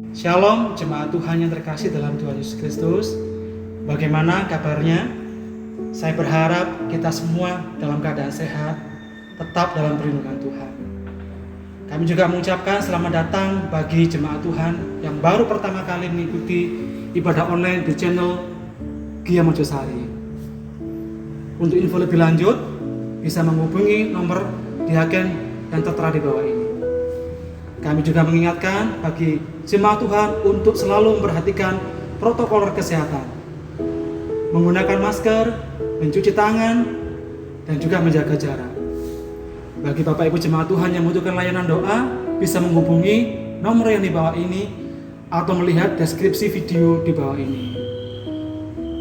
Shalom jemaat Tuhan yang terkasih dalam Tuhan Yesus Kristus. Bagaimana kabarnya? Saya berharap kita semua dalam keadaan sehat, tetap dalam perlindungan Tuhan. Kami juga mengucapkan selamat datang bagi jemaat Tuhan yang baru pertama kali mengikuti ibadah online di channel Gia Mojosari. Untuk info lebih lanjut, bisa menghubungi nomor diaken yang tertera di bawah ini. Kami juga mengingatkan bagi jemaat Tuhan untuk selalu memperhatikan protokol kesehatan, menggunakan masker, mencuci tangan, dan juga menjaga jarak. Bagi Bapak Ibu jemaat Tuhan yang membutuhkan layanan doa, bisa menghubungi nomor yang di bawah ini atau melihat deskripsi video di bawah ini.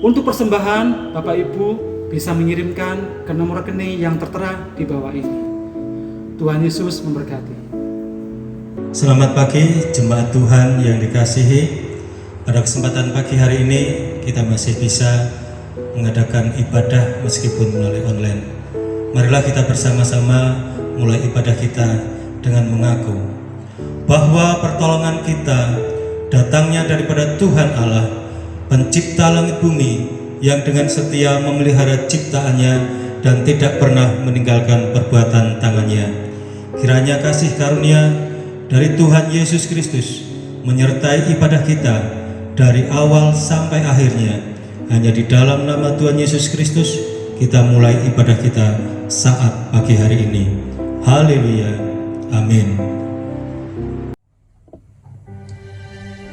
Untuk persembahan, Bapak Ibu bisa mengirimkan ke nomor rekening yang tertera di bawah ini. Tuhan Yesus memberkati. Selamat pagi jemaat Tuhan yang dikasihi. Pada kesempatan pagi hari ini kita masih bisa mengadakan ibadah meskipun melalui online. Marilah kita bersama-sama mulai ibadah kita dengan mengaku bahwa pertolongan kita datangnya daripada Tuhan Allah, pencipta langit bumi, yang dengan setia memelihara ciptaannya dan tidak pernah meninggalkan perbuatan tangannya. Kiranya kasih karunia dari Tuhan Yesus Kristus menyertai ibadah kita dari awal sampai akhirnya. Hanya di dalam nama Tuhan Yesus Kristus kita mulai ibadah kita saat pagi hari ini. Haleluya. Amin.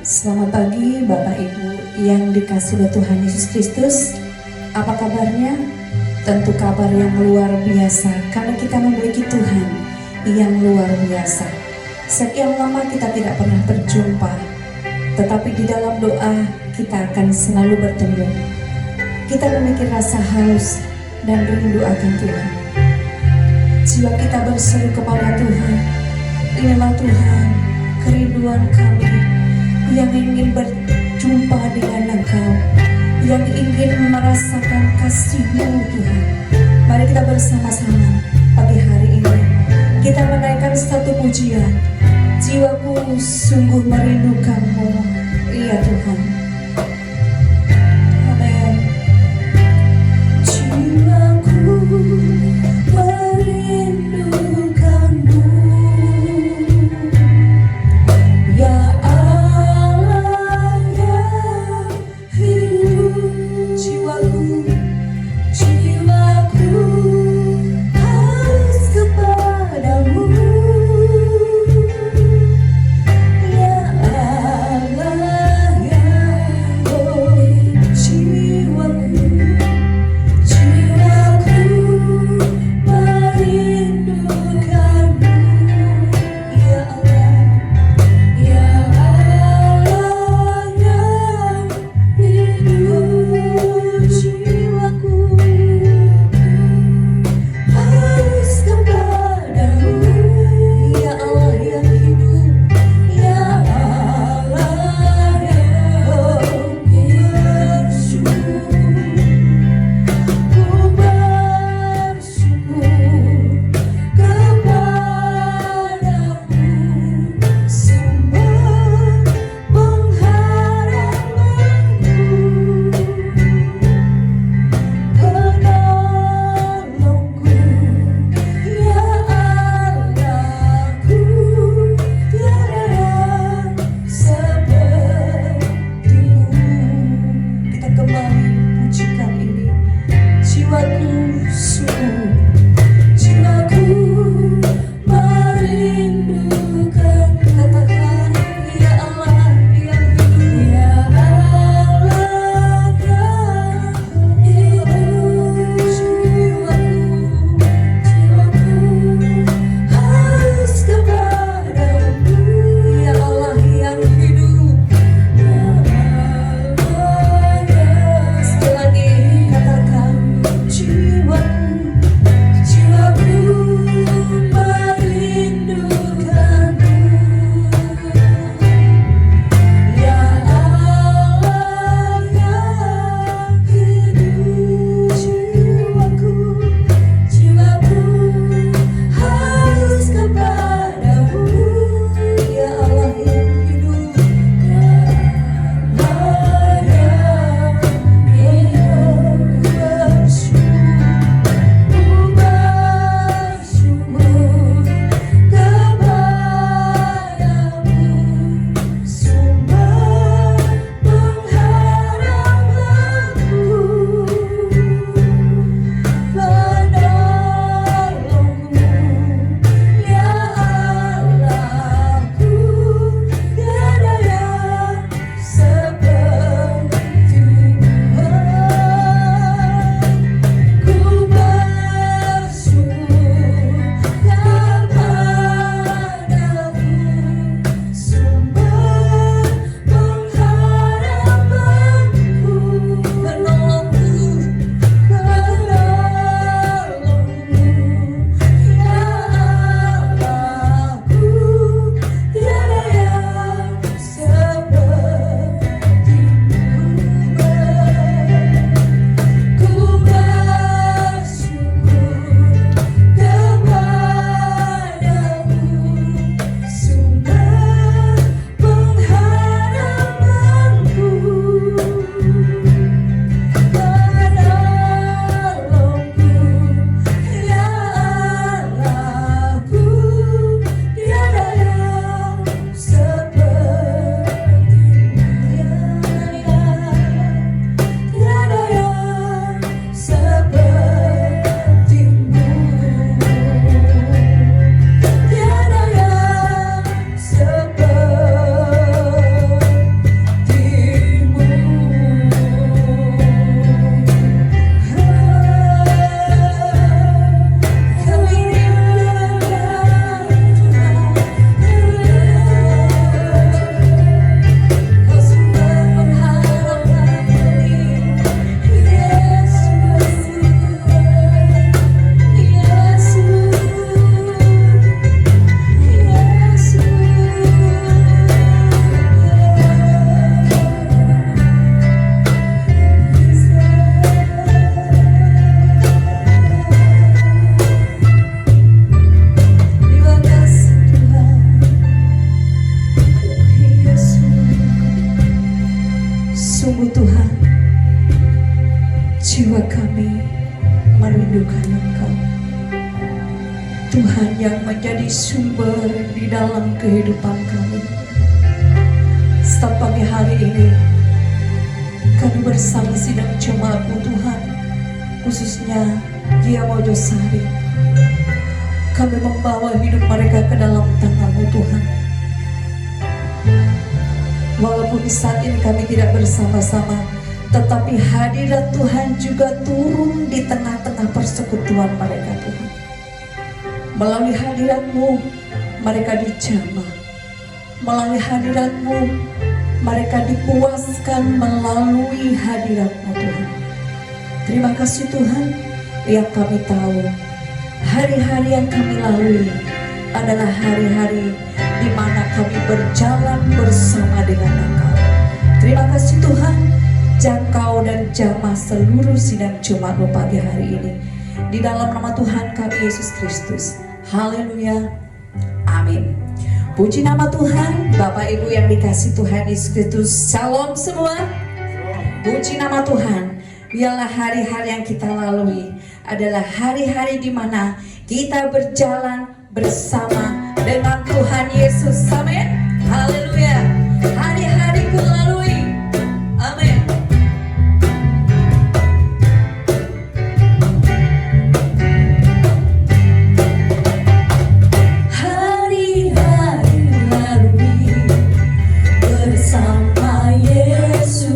Selamat pagi Bapak Ibu yang dikasihi oleh Tuhan Yesus Kristus. Apa kabarnya? Tentu kabar yang luar biasa karena kita memiliki Tuhan yang luar biasa. Sekian lama kita tidak pernah berjumpa, tetapi di dalam doa kita akan selalu bertemu. Kita memiliki rasa haus dan rindu akan Tuhan. Jiwa kita berseru kepada Tuhan, inilah Tuhan kerinduan kami yang ingin berjumpa dengan Engkau, yang ingin merasakan kasih-Mu Tuhan. Mari kita bersama-sama pagi hari ini kita menaikkan satu pujian. Jiwaku sungguh merindukan-Mu, iya Tuhan. Amin. Jiwaku merindukan-Mu, ya Allah yang hidup. Jiwaku harus kepadamu. Ya Allah yang menjadi sumber di dalam kehidupan kami. Setiap pagi hari ini kami bersama sidang jemaat-Mu Tuhan, khususnya Gia Mojosari, kami membawa hidup mereka ke dalam tangan-Mu Tuhan. Walaupun di saat ini kami tidak bersama-sama, tetapi hadirat Tuhan juga turun di tengah-tengah persekutuan mereka Tuhan. Melalui hadirat-Mu mereka dijamah, melalui hadirat-Mu mereka dipuaskan melalui hadirat-Mu Tuhan. Terima kasih Tuhan, yang kami tahu hari-hari yang kami lalui adalah hari-hari di mana kami berjalan bersama dengan Engkau. Terima kasih Tuhan, jangkau dan jamah seluruh sidang Jumat pagi hari ini. Di dalam nama Tuhan kami Yesus Kristus. Haleluya. Amin. Puji nama Tuhan. Bapak Ibu yang dikasih Tuhan Yesus Kristus, shalom semua. Puji nama Tuhan. Biarlah hari-hari yang kita lalui adalah hari-hari di mana kita berjalan bersama dengan Tuhan Yesus. Amin. Haleluya. Hari-hari ku lalui. Amin. Hari-hari lalui bersama Yesus.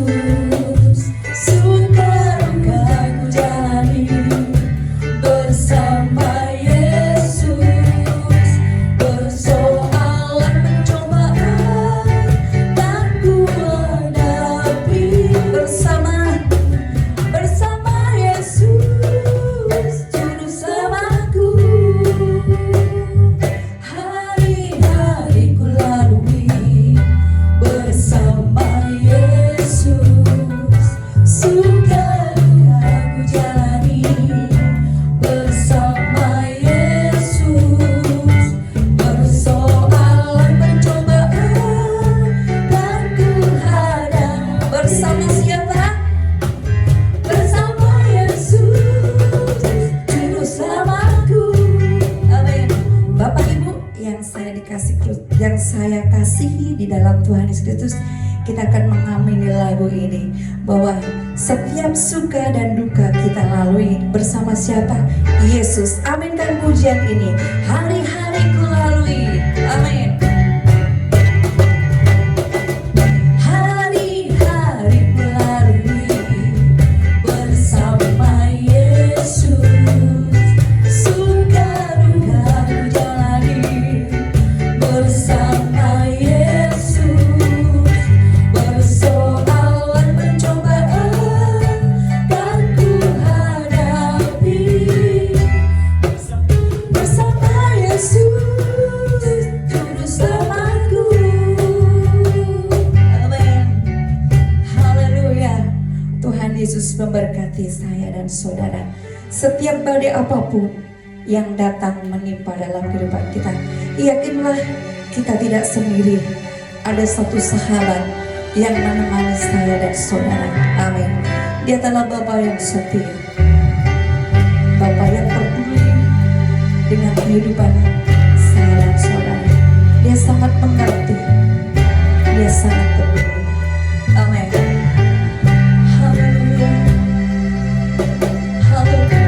Suka duka ku jalani bersama yang saya kasihi di dalam Tuhan Yesus Kristus, kita akan mengamini lagu ini bahwa setiap suka dan duka kita lalui bersama siapa? Yesus. Aminkan pujian ini. Hari-hari ku lalui. Amin. Hari-hari ku lalui bersama Yesus. Suka duka ku jalani bersama Yesus. Persoalan pencobaan kan ku hadapi bersama Yesus, Juru Selamatku. Amin. Haleluya. Tuhan Yesus memberkati saya dan saudara. Setiap badai apapun yang datang menimpa dalam kehidupan kita, yakinlah kita tidak sendiri. Ada satu sahabat yang menemani saya dan saudara. Amin. Dia adalah Bapa yang setia, Bapa yang peduli dengan kehidupan saya dan saudara. Dia sangat mengerti, dia sangat peduli. Amin. Haleluya. Haleluya.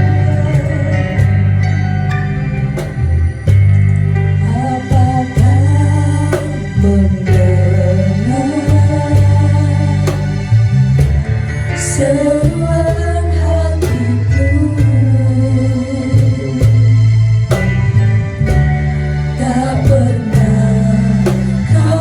Seruan hatiku, tak pernah kau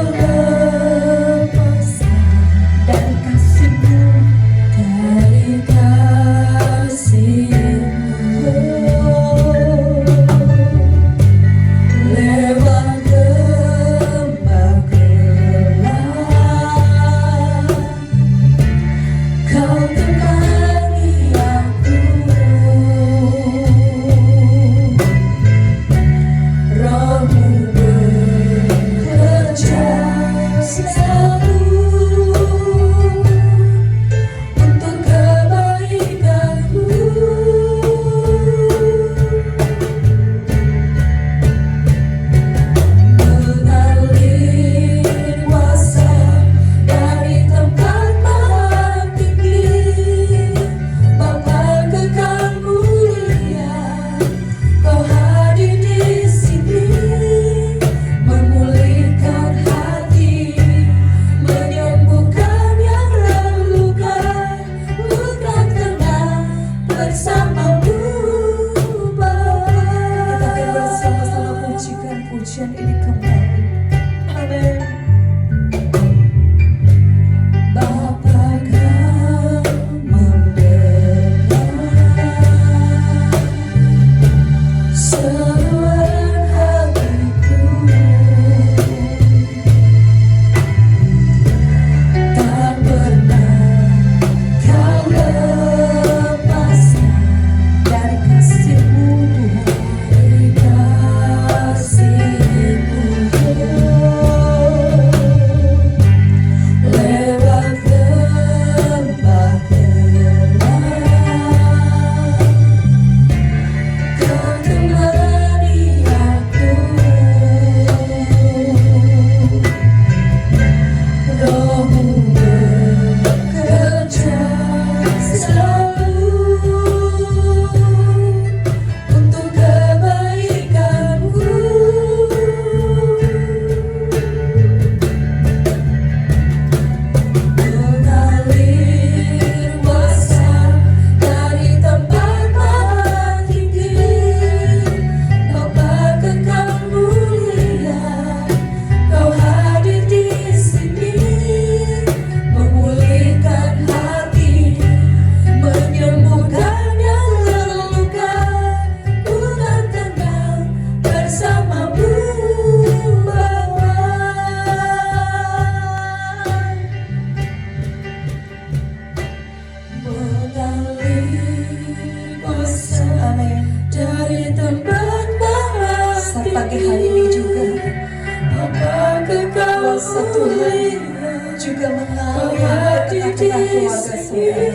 Tuhan juga mengalir di tengah-tengah keluarga saudara.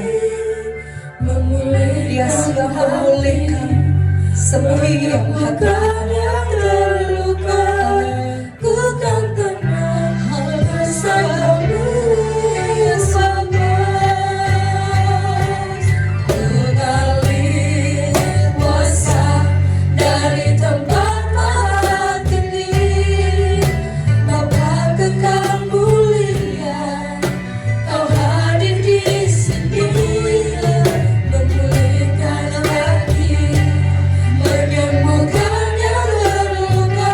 Dia siap memulihkan semua yang patah yang terluka. Ku kan tenang bersamamu Yesus. Mengalir kuasa dari tempat maha tinggi. Bapa kekal mulia, Kau hadir di sini. Memulihkan hati, menyembuhkan yang terluka.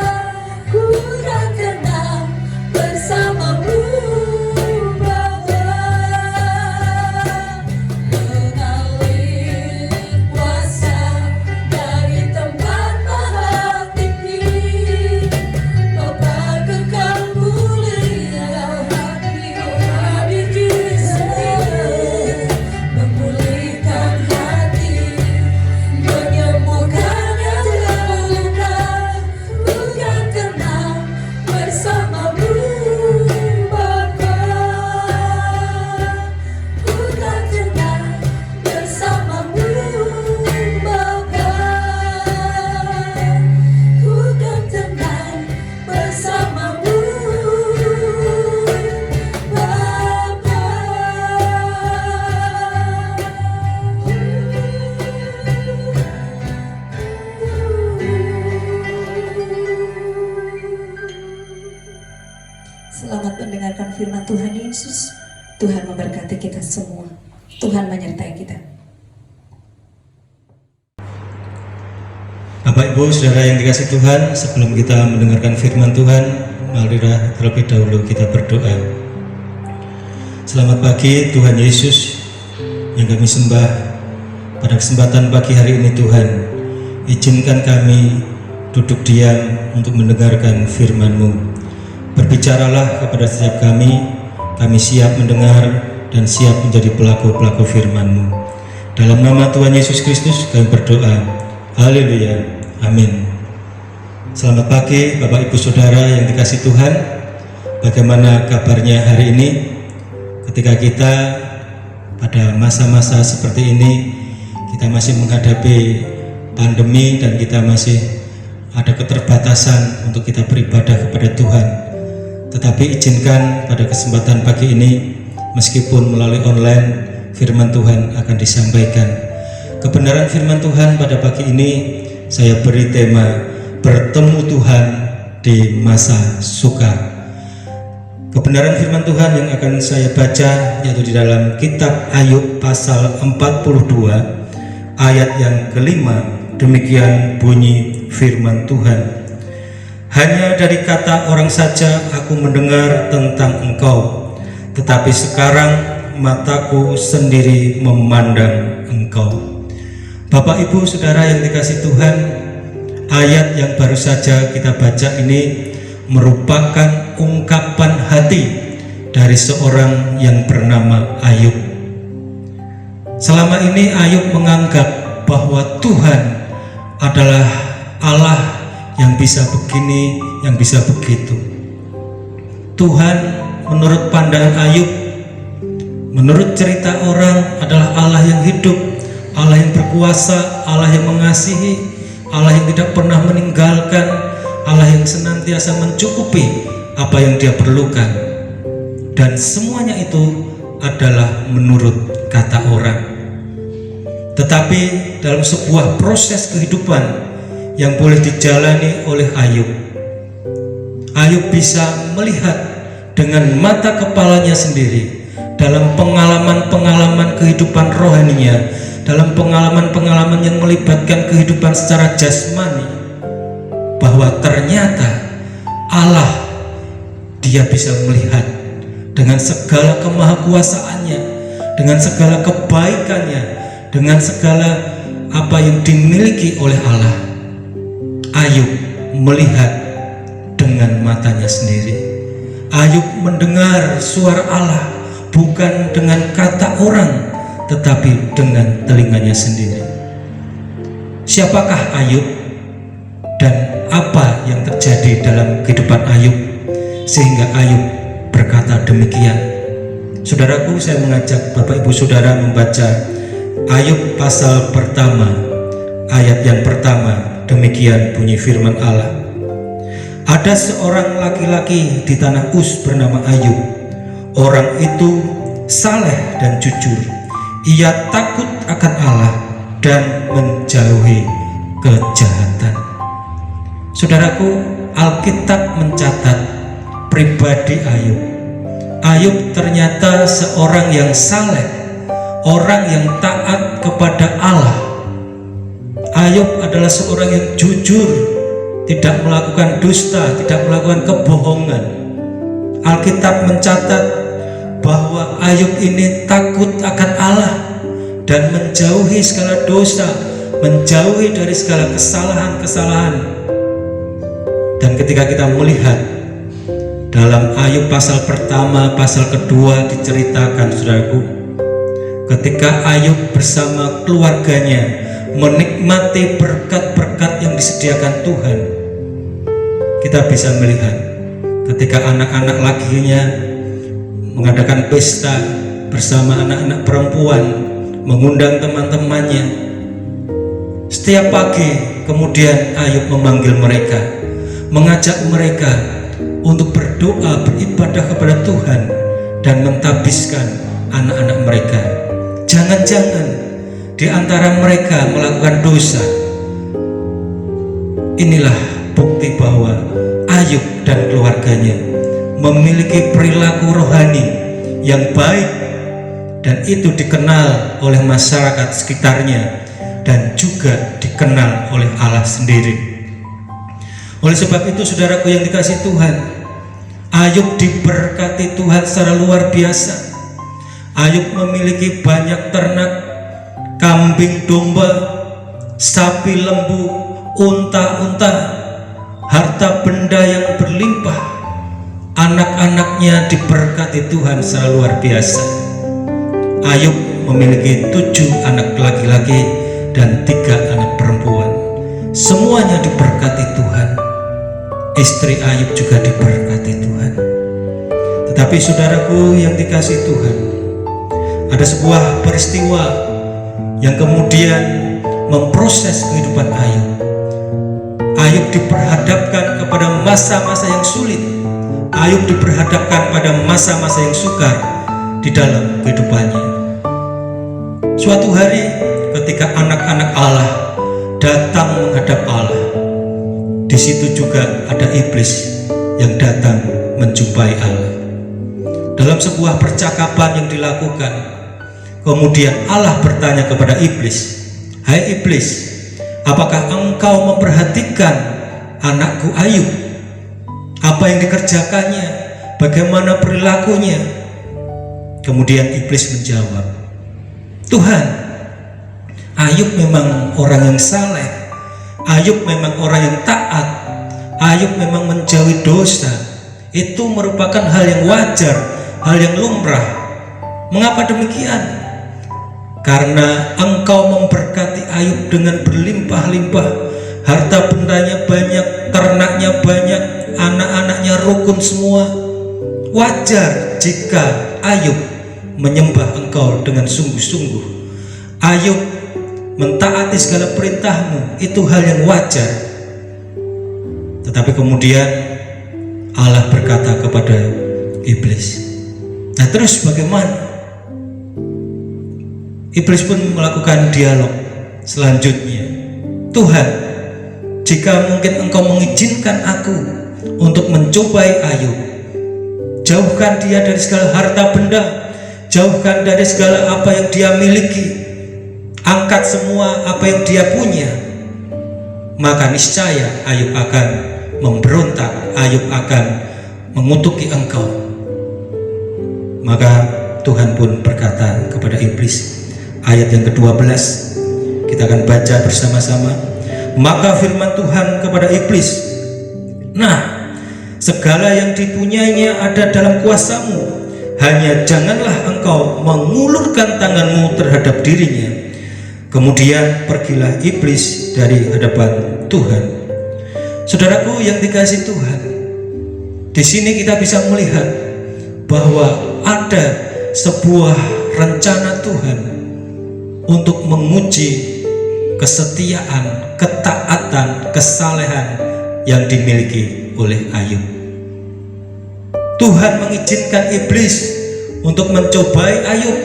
Ku kan tenang bersamamu Bapa. Mengalir kuasa dari tempat maha tinggi. Bapa kekal mulia, Kau hadir di sini. Memulihkan hati, menyembuhkan yang terluka. Ku kan tenang bersamamu Bapa. Ku kan tenang bersamamu Bapa. Ku kan tenang bersamamu Selamat mendengarkan firman Tuhan Yesus. Tuhan memberkati kita semua. Tuhan menyertai kita. Bapak Ibu Saudara yang dikasih Tuhan, sebelum kita mendengarkan firman Tuhan, marilah terlebih dahulu kita berdoa. Selamat pagi Tuhan Yesus yang kami sembah. Pada kesempatan pagi hari ini Tuhan, izinkan kami duduk diam untuk mendengarkan firman-Mu. Berbicaralah kepada setiap kami siap mendengar dan siap menjadi pelaku-pelaku firman-Mu. Dalam nama Tuhan Yesus Kristus kami berdoa. Haleluya. Amin. Selamat pagi Bapak Ibu Saudara yang dikasih Tuhan. Bagaimana kabarnya hari ini? Ketika kita pada masa-masa seperti ini, kita masih menghadapi pandemi dan kita masih ada keterbatasan untuk kita beribadah kepada Tuhan. Tetapi izinkan pada kesempatan pagi ini, meskipun melalui online, firman Tuhan akan disampaikan. Kebenaran firman Tuhan pada pagi ini saya beri tema bertemu Tuhan di masa sukar. Kebenaran firman Tuhan yang akan saya baca yaitu di dalam kitab Ayub pasal 42 ayat yang kelima. Demikian bunyi firman Tuhan. Hanya dari kata orang saja aku mendengar tentang Engkau, tetapi sekarang mataku sendiri memandang Engkau. Bapak Ibu Saudara yang dikasih Tuhan, ayat yang baru saja kita baca ini merupakan ungkapan hati dari seorang yang bernama Ayub. Selama ini Ayub menganggap bahwa Tuhan adalah Allah yang bisa begini, yang bisa begitu. Tuhan menurut pandangan Ayub, menurut cerita orang adalah Allah yang hidup, Allah yang berkuasa, Allah yang mengasihi, Allah yang tidak pernah meninggalkan, Allah yang senantiasa mencukupi apa yang dia perlukan. Dan semuanya itu adalah menurut kata orang. Tetapi dalam sebuah proses kehidupan yang boleh dijalani oleh Ayub, Ayub bisa melihat dengan mata kepalanya sendiri dalam pengalaman-pengalaman kehidupan rohaninya, dalam pengalaman-pengalaman yang melibatkan kehidupan secara jasmani, bahwa ternyata Allah, dia bisa melihat dengan segala kemahakuasaannya, dengan segala kebaikannya, dengan segala apa yang dimiliki oleh Allah. Ayub melihat dengan matanya sendiri. Ayub mendengar suara Allah bukan dengan kata orang, tetapi dengan telinganya sendiri. Siapakah Ayub dan apa yang terjadi dalam kehidupan Ayub sehingga Ayub berkata demikian. Saudaraku, saya mengajak Bapak Ibu Saudara membaca Ayub pasal pertama, ayat yang pertama. Demikian bunyi firman Allah. Ada seorang laki-laki di tanah Uz bernama Ayub. Orang itu saleh dan jujur. Ia takut akan Allah dan menjauhi kejahatan. Saudaraku, Alkitab mencatat pribadi Ayub. Ayub ternyata seorang yang saleh, orang yang taat kepada Allah. Ayub adalah seorang yang jujur, tidak melakukan dusta, tidak melakukan kebohongan. Alkitab mencatat bahwa Ayub ini takut akan Allah dan menjauhi segala dosa, menjauhi dari segala kesalahan-kesalahan. Dan ketika kita melihat dalam Ayub pasal pertama, pasal kedua diceritakan, saudaraku, ketika Ayub bersama keluarganya menikmati berkat-berkat yang disediakan Tuhan, kita bisa melihat ketika anak-anak lakinya mengadakan pesta bersama anak-anak perempuan, mengundang teman-temannya. Setiap pagi kemudian Ayub memanggil mereka, mengajak mereka untuk berdoa, beribadah kepada Tuhan, dan mentabiskan anak-anak mereka. Jangan-jangan di antara mereka melakukan dosa. Inilah bukti bahwa Ayub dan keluarganya memiliki perilaku rohani yang baik, dan itu dikenal oleh masyarakat sekitarnya dan juga dikenal oleh Allah sendiri. Oleh sebab itu, saudaraku yang dikasihi Tuhan, Ayub diberkati Tuhan secara luar biasa. Ayub memiliki banyak ternak, kambing domba, sapi lembu, unta-unta, harta benda yang berlimpah. Anak-anaknya diberkati Tuhan secara luar biasa. Ayub memiliki 7 anak laki-laki dan 3 anak perempuan. Semuanya diberkati Tuhan. Istri Ayub juga diberkati Tuhan. Tetapi saudaraku yang dikasihi Tuhan, ada sebuah peristiwa yang kemudian memproses kehidupan Ayub. Ayub diperhadapkan kepada masa-masa yang sulit. Ayub diperhadapkan pada masa-masa yang sukar di dalam kehidupannya. Suatu hari ketika anak-anak Allah datang menghadap Allah, di situ juga ada iblis yang datang menjumpai Allah. Dalam sebuah percakapan yang dilakukan, kemudian Allah bertanya kepada iblis, "Hai iblis, apakah engkau memperhatikan anakku Ayub? Apa yang dikerjakannya? Bagaimana perilakunya?" Kemudian iblis menjawab, "Tuhan, Ayub memang orang yang saleh. Ayub memang orang yang taat. Ayub memang menjauhi dosa. Itu merupakan hal yang wajar, hal yang lumrah. Mengapa demikian? Karena engkau memberkati Ayub dengan berlimpah-limpah, harta bendanya banyak, ternaknya banyak, anak-anaknya rukun semua. Wajar jika Ayub menyembah engkau dengan sungguh-sungguh. Ayub mentaati segala perintahmu, itu hal yang wajar." Tetapi kemudian Allah berkata kepada iblis, "Nah terus bagaimana?" Iblis pun melakukan dialog selanjutnya. "Tuhan, jika mungkin engkau mengizinkan aku untuk mencobai Ayub, jauhkan dia dari segala harta benda, jauhkan dari segala apa yang dia miliki, angkat semua apa yang dia punya, maka niscaya Ayub akan memberontak, Ayub akan mengutuki engkau." Maka Tuhan pun berkata kepada iblis, ayat yang ke-12 kita akan baca bersama-sama. Maka firman Tuhan kepada iblis, "Nah, segala yang dipunyainya ada dalam kuasamu, hanya janganlah engkau mengulurkan tanganmu terhadap dirinya." Kemudian pergilah iblis dari hadapan Tuhan. Saudaraku yang dikasihi Tuhan, di sini kita bisa melihat bahwa ada sebuah rencana Tuhan untuk menguji kesetiaan, ketaatan, kesalehan yang dimiliki oleh Ayub. Tuhan mengizinkan iblis untuk mencobai Ayub,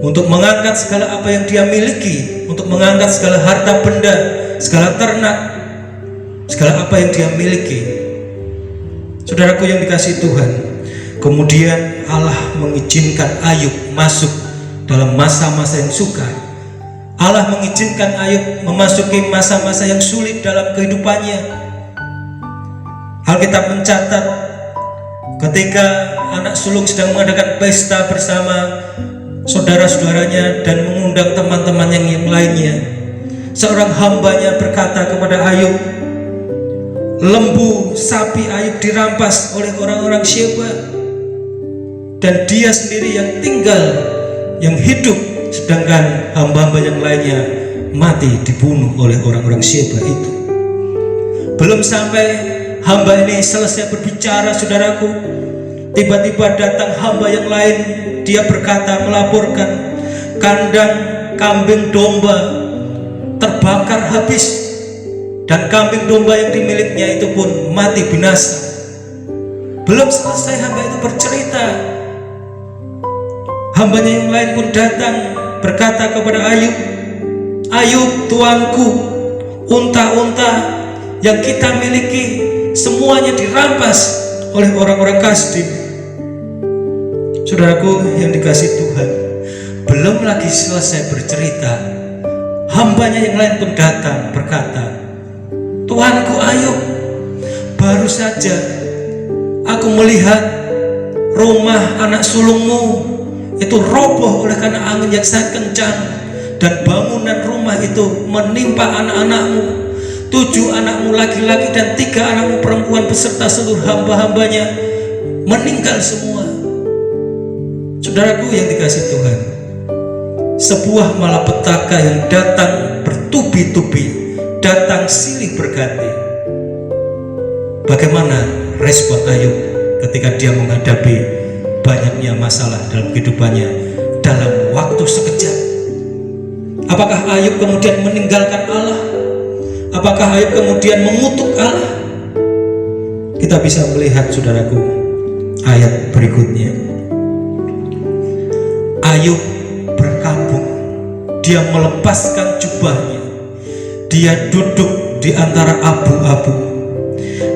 untuk mengangkat segala apa yang dia miliki, untuk mengangkat segala harta benda, segala ternak, segala apa yang dia miliki. Saudaraku yang dikasihi Tuhan, kemudian Allah mengizinkan Ayub masuk dalam masa-masa yang sukar. Allah mengizinkan Ayub memasuki masa-masa yang sulit dalam kehidupannya. Alkitab mencatat ketika anak sulung sedang mengadakan pesta bersama saudara-saudaranya dan mengundang teman-teman yang lainnya, seorang hambanya berkata kepada Ayub, lembu sapi Ayub dirampas oleh orang-orang Sheba, dan dia sendiri yang tinggal, yang hidup, sedangkan hamba-hamba yang lainnya mati dibunuh oleh orang-orang Sheba itu. Belum sampai hamba ini selesai berbicara, saudaraku, tiba-tiba datang hamba yang lain. Dia berkata, melaporkan kandang kambing domba terbakar habis, dan kambing domba yang dimilikinya itu pun mati binasa. Belum selesai hamba itu bercerita, hambanya yang lain pun datang berkata kepada Ayub, Ayub tuanku, unta-unta yang kita miliki semuanya dirampas oleh orang-orang Kasdim. Saudaraku yang dikasihi Tuhan, belum lagi selesai bercerita, hambanya yang lain pun datang berkata, tuanku Ayub, baru saja aku melihat rumah anak sulungmu itu roboh oleh karena angin yang sangat kencang, dan bangunan rumah itu menimpa anak-anakmu, 7 anakmu laki-laki dan 3 anakmu perempuan beserta seluruh hamba-hambanya meninggal semua. Saudaraku yang dikasihi Tuhan, sebuah malapetaka yang datang bertubi-tubi, datang silih berganti. Bagaimana respon Ayub ketika dia menghadapi banyaknya masalah dalam kehidupannya dalam waktu sekejap? Apakah Ayub kemudian meninggalkan Allah? Apakah Ayub kemudian mengutuk Allah? Kita bisa melihat, saudaraku, ayat berikutnya. Ayub berkabung, dia melepaskan jubahnya, dia duduk di antara abu-abu,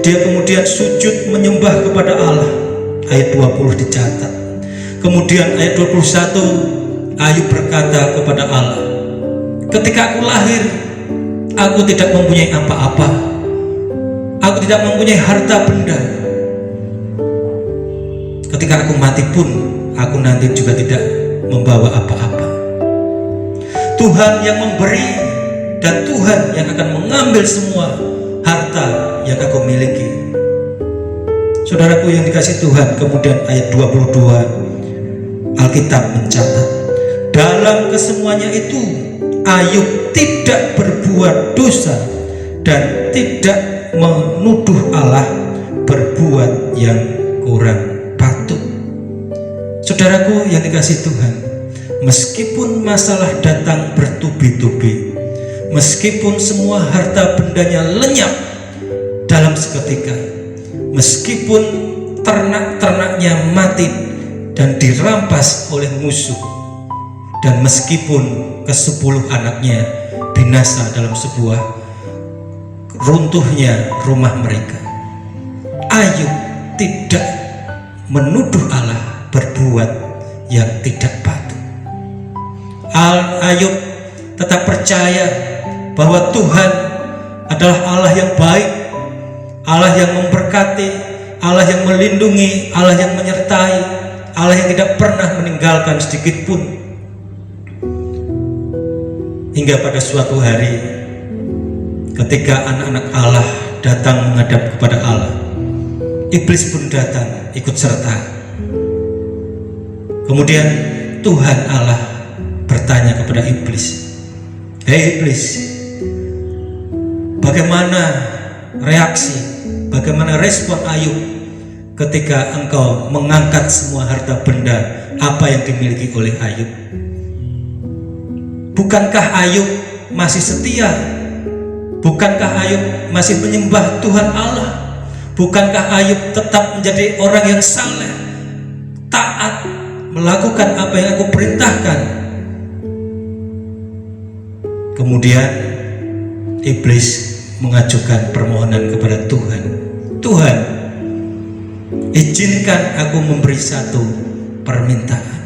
dia kemudian sujud menyembah kepada Allah. Ayat 20 dicatat. Kemudian ayat 21, Ayub berkata kepada Allah, ketika aku lahir, aku tidak mempunyai apa-apa, aku tidak mempunyai harta benda. Ketika aku mati pun, aku nanti juga tidak membawa apa-apa. Tuhan yang memberi dan Tuhan yang akan mengambil semua harta yang aku miliki. Saudaraku yang dikasihi Tuhan, kemudian ayat 22 Alkitab mencatat, dalam kesemuanya itu Ayub tidak berbuat dosa dan tidak menuduh Allah berbuat yang kurang patut. Saudaraku yang dikasihi Tuhan, meskipun masalah datang bertubi-tubi, meskipun semua harta bendanya lenyap dalam seketika, meskipun ternak-ternaknya mati dan dirampas oleh musuh, dan meskipun ke-10 anaknya binasa dalam sebuah runtuhnya rumah mereka, Ayub tidak menuduh Allah berbuat yang tidak patut. Ayub tetap percaya bahwa Tuhan adalah Allah yang baik, Allah yang memberkati, Allah yang melindungi, Allah yang menyertai, Allah yang tidak pernah meninggalkan sedikit pun. Hingga pada suatu hari ketika anak-anak Allah datang menghadap kepada Allah, iblis pun datang ikut serta. Kemudian Tuhan Allah bertanya kepada iblis, hei iblis, bagaimana reaksi, bagaimana respon Ayub ketika engkau mengangkat semua harta benda apa yang dimiliki oleh Ayub? Bukankah Ayub masih setia? Bukankah Ayub masih menyembah Tuhan Allah? Bukankah Ayub tetap menjadi orang yang saleh, taat, melakukan apa yang aku perintahkan? Kemudian iblis mengajukan permohonan kepada Tuhan. Tuhan, izinkan aku memberi satu permintaan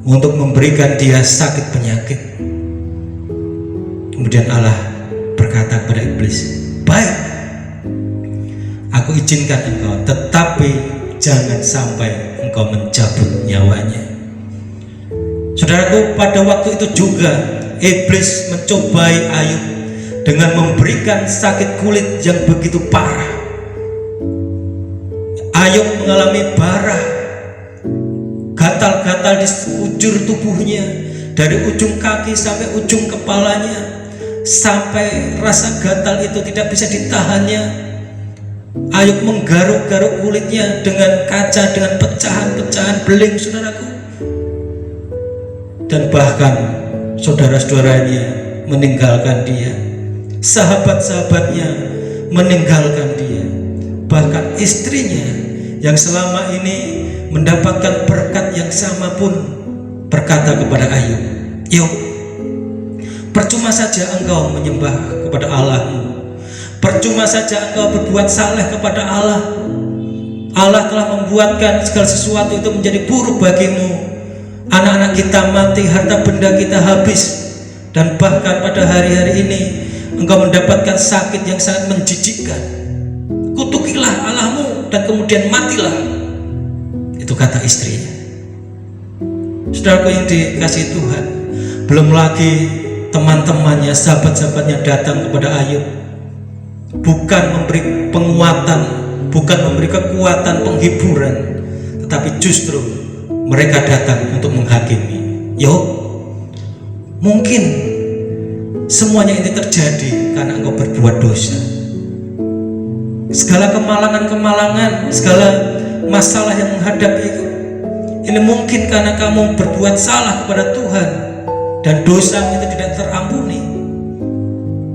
untuk memberikan dia sakit penyakit. Kemudian Allah berkata kepada iblis, baik, aku izinkan engkau, tetapi jangan sampai engkau mencabut nyawanya. Saudaraku, pada waktu itu juga iblis mencobai Ayub dengan memberikan sakit kulit yang begitu parah. Ayub mengalami barah, gatal-gatal di sekujur tubuhnya, dari ujung kaki sampai ujung kepalanya, sampai rasa gatal itu tidak bisa ditahannya. Ayub menggaruk-garuk kulitnya dengan kaca, dengan pecahan-pecahan beling, saudaraku. Dan bahkan saudara-saudaranya meninggalkan dia, sahabat-sahabatnya meninggalkan dia, bahkan istrinya yang selama ini mendapatkan berkat yang sama pun berkata kepada Ayub, "Yuk, percuma saja engkau menyembah kepada Allahmu, percuma saja engkau berbuat saleh kepada Allah. Allah telah membuatkan segala sesuatu itu menjadi buruk bagimu. Anak-anak kita mati, harta benda kita habis, dan bahkan pada hari-hari ini engkau mendapatkan sakit yang sangat menjijikkan. Kutukilah Allahmu dan kemudian matilah." Itu kata istrinya. Saudaraku yang dikasihi Tuhan, belum lagi teman-temannya, sahabat-sahabatnya datang kepada Ayub, bukan memberi penguatan, bukan memberi kekuatan, penghiburan, tetapi justru mereka datang untuk menghakimi. Yuk, mungkin semuanya ini terjadi karena engkau berbuat dosa. Segala kemalangan-kemalangan, segala masalah yang menghadapi ini mungkin karena kamu berbuat salah kepada Tuhan dan dosa itu tidak terampuni.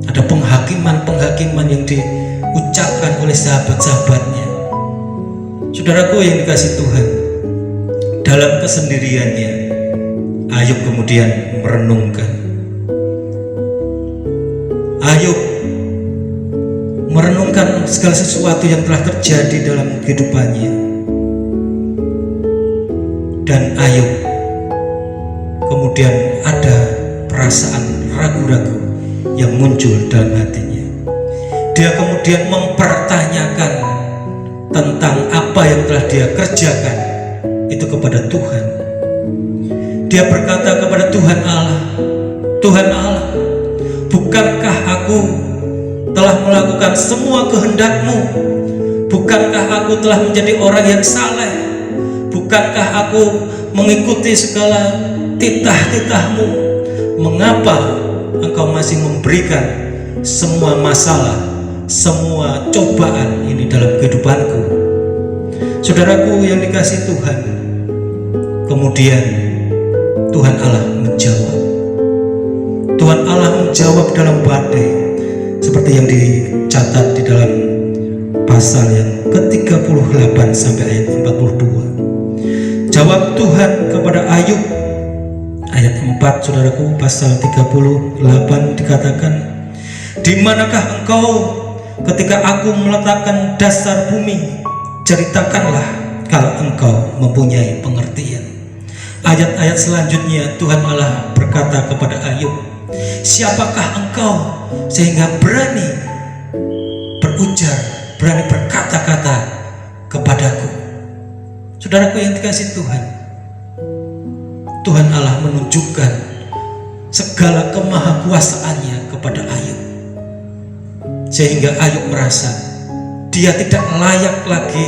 Ada penghakiman-penghakiman yang diucapkan oleh sahabat-sahabatnya. Saudaraku yang dikasihi Tuhan, dalam kesendiriannya Ayub kemudian merenungkan. Ayub merenungkan segala sesuatu yang telah terjadi dalam kehidupannya, dan Ayub kemudian ada perasaan ragu-ragu yang muncul dalam hatinya. Dia kemudian mempertanyakan tentang apa yang telah dia kerjakan itu kepada Tuhan. Dia berkata kepada Tuhan Allah, "Tuhan Allah, bukankah aku telah melakukan semua kehendak-Mu? Bukankah aku telah menjadi orang yang saleh? Bukankah aku mengikuti segala titah-titah-Mu? Mengapa Engkau masih memberikan semua masalah, semua cobaan ini dalam kehidupanku?" Saudaraku yang dikasihi Tuhan, kemudian Tuhan Allah menjawab. Tuhan Allah menjawab dalam badai, seperti yang dicatat di dalam pasal yang ke-38 sampai ayat 42. Jawab Tuhan kepada Ayub, ayat 4, saudaraku, pasal 38 dikatakan, "Di manakah engkau ketika aku meletakkan dasar bumi? Ceritakanlah kalau engkau mempunyai pengertian." Ayat-ayat selanjutnya Tuhan Allah berkata kepada Ayub, "Siapakah engkau sehingga berani berujar, berani berkata-kata kepadaku?" Saudaraku yang dikasihi Tuhan, Tuhan Allah menunjukkan segala kemahakuasaannya kepada Ayub, sehingga Ayub merasa dia tidak layak lagi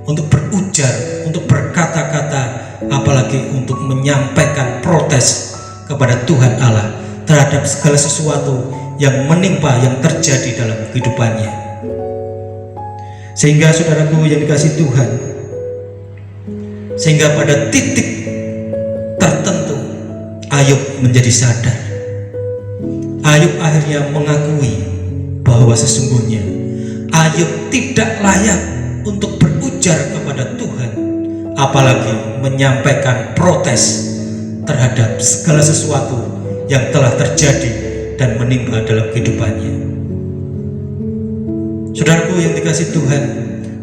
untuk berujar, untuk berkata-kata, apalagi untuk menyampaikan protes kepada Tuhan Allah terhadap segala sesuatu yang menimpa, yang terjadi dalam kehidupannya. Sehingga saudaraku yang dikasihi Tuhan, sehingga pada titik tertentu Ayub menjadi sadar. Ayub akhirnya mengakui bahwa sesungguhnya Ayub tidak layak untuk berujar kepada Tuhan, apalagi menyampaikan protes terhadap segala sesuatu yang telah terjadi dan menimpa dalam kehidupannya. Saudaraku yang dikasihi Tuhan,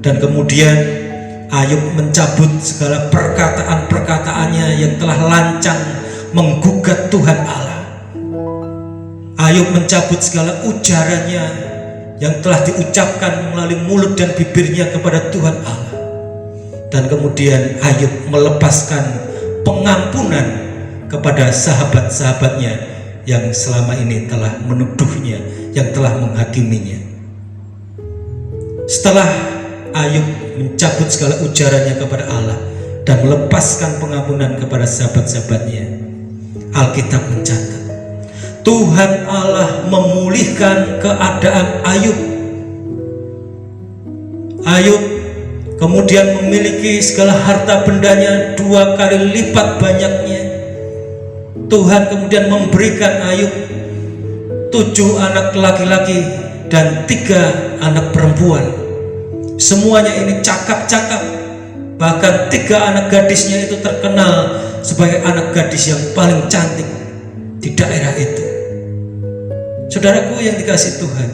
dan kemudian Ayub mencabut segala perkataan-perkataannya yang telah lancang menggugat Tuhan Allah. Ayub mencabut segala ujarannya yang telah diucapkan melalui mulut dan bibirnya kepada Tuhan Allah. Dan kemudian Ayub melepaskan pengampunan kepada sahabat-sahabatnya yang selama ini telah menuduhnya, yang telah menghakiminya. Setelah Ayub mencabut segala ujarannya kepada Allah dan melepaskan pengampunan kepada sahabat-sahabatnya, Alkitab mencatat Tuhan Allah memulihkan keadaan Ayub. Ayub kemudian memiliki segala harta bendanya 2 kali lipat banyaknya. Tuhan kemudian memberikan Ayub 7 anak laki-laki dan 3 anak perempuan. Semuanya ini cakap-cakap. Bahkan 3 anak gadisnya itu terkenal sebagai anak gadis yang paling cantik di daerah itu. Saudaraku yang dikasihi Tuhan,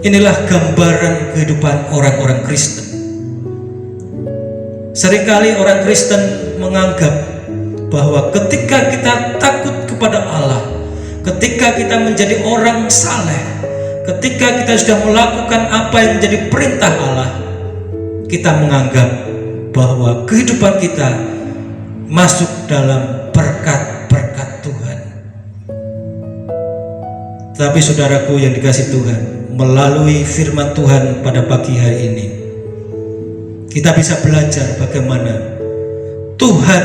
inilah gambaran kehidupan orang-orang Kristen. Seringkali orang Kristen menganggap bahwa ketika kita takut kepada Allah, ketika kita menjadi orang saleh, ketika kita sudah melakukan apa yang menjadi perintah Allah, kita menganggap bahwa kehidupan kita masuk dalam berkat-berkat Tuhan. Tapi saudaraku yang dikasihi Tuhan, melalui firman Tuhan pada pagi hari ini, kita bisa belajar bagaimana Tuhan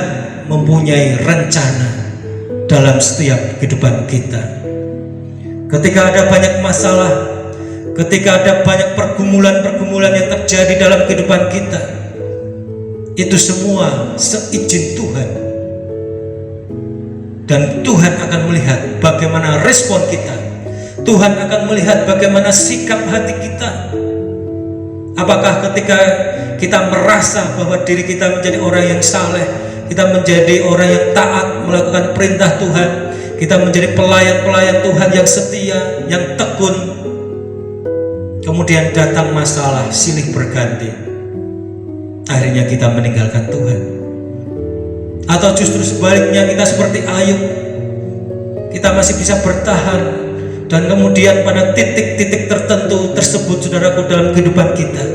mempunyai rencana dalam setiap kehidupan kita. Ketika ada banyak masalah, ketika ada banyak pergumulan-pergumulan yang terjadi dalam kehidupan kita, itu semua seizin Tuhan. Dan Tuhan akan melihat bagaimana respon kita. Tuhan akan melihat bagaimana sikap hati kita. Apakah ketika kita merasa bahwa diri kita menjadi orang yang saleh, kita menjadi orang yang taat melakukan perintah Tuhan, kita menjadi pelayan-pelayan Tuhan yang setia, yang tekun, kemudian datang masalah silih berganti, akhirnya kita meninggalkan Tuhan? Atau justru sebaliknya, kita seperti Ayub, kita masih bisa bertahan, dan kemudian pada titik-titik tertentu tersebut, saudaraku, dalam kehidupan kita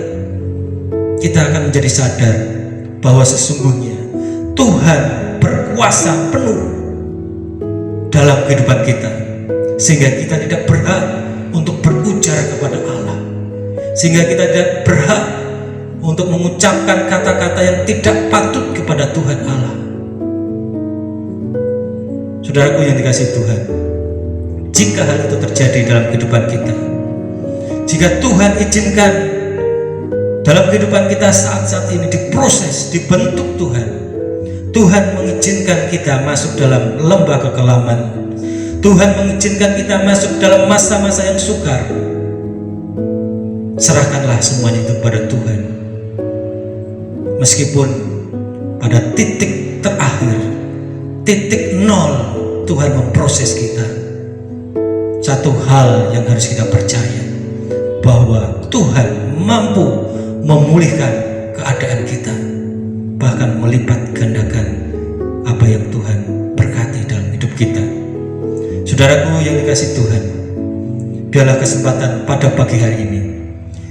akan menjadi sadar bahwa sesungguhnya Tuhan berkuasa penuh dalam kehidupan kita, sehingga kita tidak berhak untuk berujar kepada Allah, sehingga kita tidak berhak untuk mengucapkan kata-kata yang tidak patut kepada Tuhan Allah. Saudaraku yang dikasihi Tuhan, jika hal itu terjadi dalam kehidupan kita, jika Tuhan izinkan dalam kehidupan kita saat-saat ini diproses, dibentuk Tuhan mengizinkan kita masuk dalam lembah kekelaman, Tuhan mengizinkan kita masuk dalam masa-masa yang sukar, serahkanlah semuanya itu pada Tuhan. Meskipun pada titik terakhir, titik nol, Tuhan memproses kita, satu hal yang harus kita percaya, bahwa Tuhan mampu memulihkan keadaan kita, bahkan melipat gandakan apa yang Tuhan berkati dalam hidup kita. Saudaraku yang dikasihi Tuhan, biarlah kesempatan pada pagi hari ini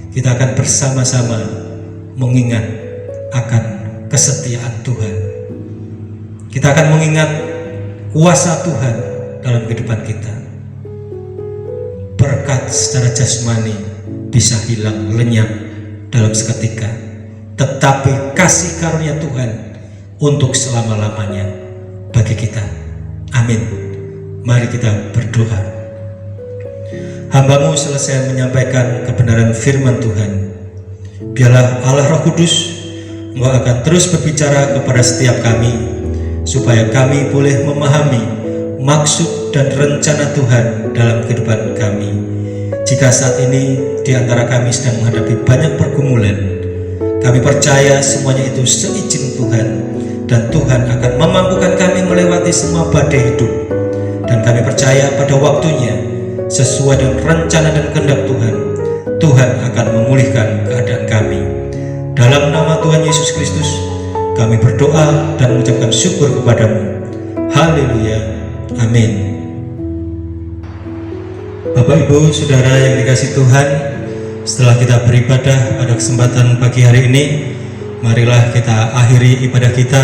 kita akan bersama-sama mengingat akan kesetiaan Tuhan. Kita akan mengingat kuasa Tuhan dalam kehidupan kita. Berkat secara jasmani bisa hilang lenyap dalam seketika, tetapi kasih karunia Tuhan untuk selama-lamanya bagi kita. Amin. Mari kita berdoa. Hamba-Mu selesai menyampaikan kebenaran firman Tuhan. Biarlah Allah Roh Kudus, Engkau akan terus berbicara kepada setiap kami, supaya kami boleh memahami maksud dan rencana Tuhan dalam kehidupan kami. Jika saat ini di antara kami sedang menghadapi banyak pergumulan, kami percaya semuanya itu seizin Tuhan, dan Tuhan akan memampukan kami melewati semua badai hidup. Dan kami percaya pada waktunya, sesuai dengan rencana dan kehendak Tuhan, Tuhan akan memulihkan keadaan kami. Dalam nama Tuhan Yesus Kristus, kami berdoa dan mengucapkan syukur kepadamu. Haleluya. Amin. Bapak, Ibu, Saudara yang dikasihi Tuhan, setelah kita beribadah pada kesempatan pagi hari ini, marilah kita akhiri ibadah kita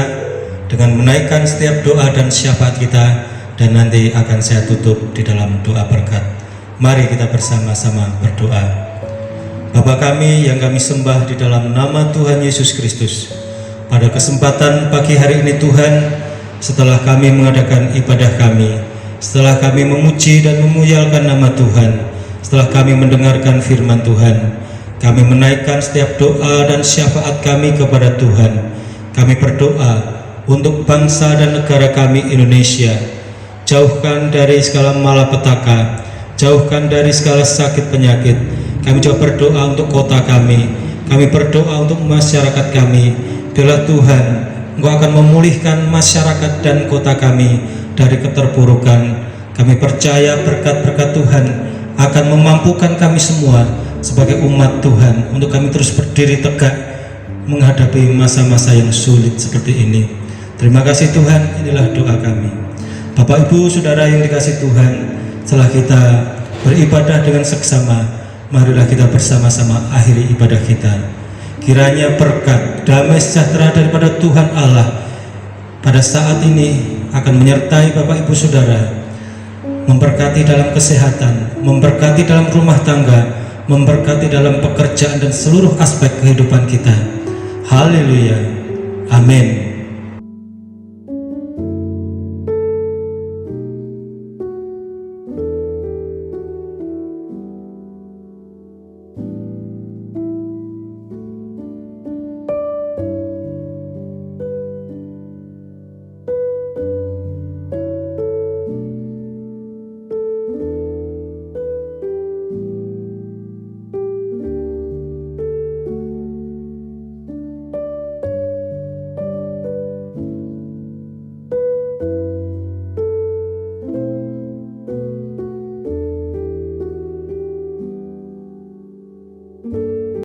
dengan menaikkan setiap doa dan syafaat kita, dan nanti akan saya tutup di dalam doa berkat. Mari kita bersama-sama berdoa. Bapa kami yang kami sembah di dalam nama Tuhan Yesus Kristus, pada kesempatan pagi hari ini Tuhan, setelah kami mengadakan ibadah kami, setelah kami memuji dan memuliakan nama Tuhan, setelah kami mendengarkan firman Tuhan, kami menaikkan setiap doa dan syafaat kami kepada Tuhan. Kami berdoa untuk bangsa dan negara kami Indonesia. Jauhkan dari segala malapetaka, jauhkan dari segala sakit penyakit. Kami juga berdoa untuk kota kami, kami berdoa untuk masyarakat kami. Biarlah Tuhan, Engkau akan memulihkan masyarakat dan kota kami dari keterpurukan. Kami percaya berkat-berkat Tuhan akan memampukan kami semua sebagai umat Tuhan untuk kami terus berdiri tegak menghadapi masa-masa yang sulit seperti ini. Terima kasih Tuhan, inilah doa kami. Bapak, Ibu, Saudara yang dikasihi Tuhan, setelah kita beribadah dengan seksama, marilah kita bersama-sama akhiri ibadah kita. Kiranya berkat, damai sejahtera daripada Tuhan Allah pada saat ini akan menyertai Bapak, Ibu, Saudara, memberkati dalam kesehatan, memberkati dalam rumah tangga, memberkati dalam pekerjaan dan seluruh aspek kehidupan kita. Haleluya. Amin.